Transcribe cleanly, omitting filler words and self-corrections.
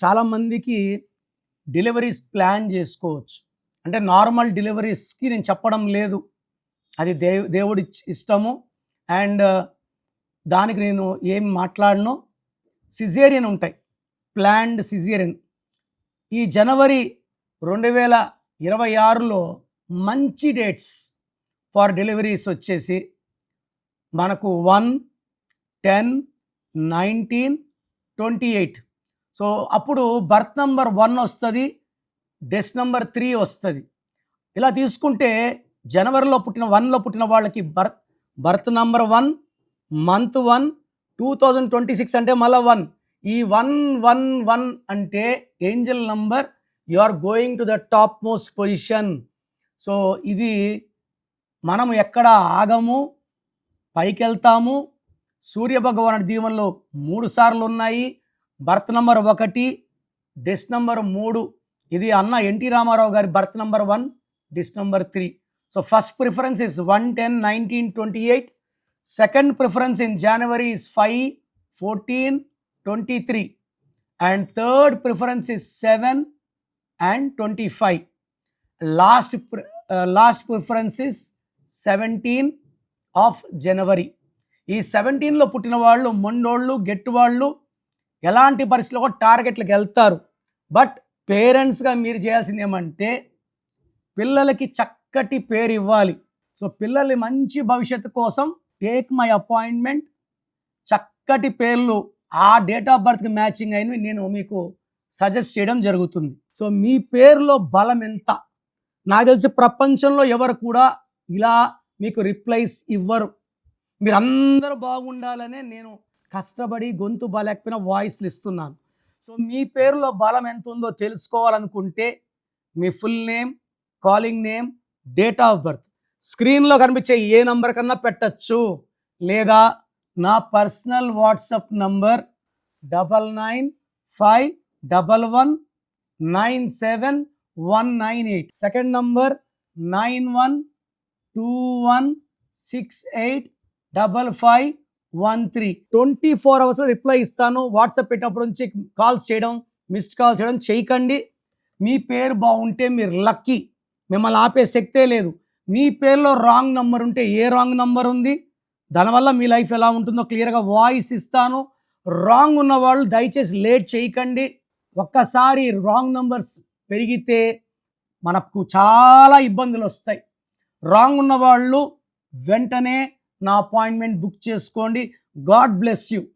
చాలామందికి deliveries plan చేసుకోవచ్చు. అంటే నార్మల్ డెలివరీస్‌కి నేను చెప్పడం లేదు. అది దేవుడి ఇష్టము. అండ్ దానికి నేను ఏం మాట్లాడను. సిజేరియన్ ఉంటాయి. Planned caesarean. ఈ జనవరి 2026లో మంచి డేట్స్ ఫర్ డెలివరీస్ వచ్చేసి మనకు 1, 10, 19, 28. సో అప్పుడు బర్త్ నంబర్ 1 వస్తుంది, డెస్ నంబర్ 3 వస్తుంది. ఇలా తీసుకుంటే జనవరిలో పుట్టిన 1లో పుట్టిన వాళ్ళకి బర్త్ నంబర్ 1, మంత్ 1, 2026 అంటే మళ్ళీ 1. ఈ 111 అంటే angel number. You are going to the top most position. So ఇది మనం ఎక్కడ ఆగము, పైకి వెళ్తాము. సూర్యభగవానుడి దీవెనలు 3 సార్లు ఉన్నాయి. Birth number 1, death number 3. ఇది అన్న ఎన్టీ రామారావు గారి birth number 1, death number 3. So first preference is 1, 10, 19, 28. Second preference in January is 5, 14, 23. And third preference is 7 and 25. Last preference is 17 of January. ఈ 17లో పుట్టిన వాళ్ళు మొండోళ్ళు, గెట్టు వాళ్ళు ఎలాంటి పరిస్థితుల్లో కూడా టార్గెట్లకు వెళ్తారు. బట్ పేరెంట్స్గా మీరు చేయాల్సింది ఏమంటే పిల్లలకి చక్కటి పేరు ఇవ్వాలి. సో పిల్లల్ని మంచి భవిష్యత్తు కోసం టేక్ మై అపాయింట్మెంట్. చక్కటి పేర్లు ఆ డేట్ ఆఫ్ బర్త్కి మ్యాచింగ్ అయినవి నేను మీకు సజెస్ట్ చేయడం జరుగుతుంది. సో మీ పేరులో బలం ఎంత? నాకు తెలిసి ప్రపంచంలో ఎవరు కూడా ఇలా మీకు రిప్లైస్ ఇవ్వరు. మీరందరూ బాగుండాలనే నేను కష్టపడి గొంతు బాలేకపోయినా వాయిస్లు ఇస్తున్నాను. సో మీ పేరులో బలం ఎంత ఉందో తెలుసుకోవాలనుకుంటే మీ full name, calling name, date of birth స్క్రీన్లో కనిపించే ఏ నంబర్ కన్నా పెట్టచ్చు. లేదా నా personal WhatsApp number 9951197198. Second number 9121685513. 24 hours reply ఇస్తాను. వాట్సాప్ పెట్టినప్పటి నుంచి కాల్స్ చేయడం, మిస్డ్ కాల్ చేయడం చేయకండి. మీ పేరు బాగుంటే మీరు లక్కీ. మిమ్మల్ని ఆపే శక్తే లేదు. మీ పేరులో రాంగ్ నంబర్ ఉంటే ఏ రాంగ్ నంబర్ ఉంది, దానివల్ల మీ లైఫ్ ఎలా ఉంటుందో క్లియర్గా వాయిస్ ఇస్తాను. రాంగ్ ఉన్న వాళ్ళు దయచేసి లేట్ చేయకండి. ఒక్కసారి రాంగ్ నంబర్స్ పెరిగితే మనకు చాలా ఇబ్బందులు వస్తాయి. రాంగ్ ఉన్న వాళ్ళు వెంటనే నా అపాయింట్మెంట్ బుక్ చేసుకోండి. God bless you.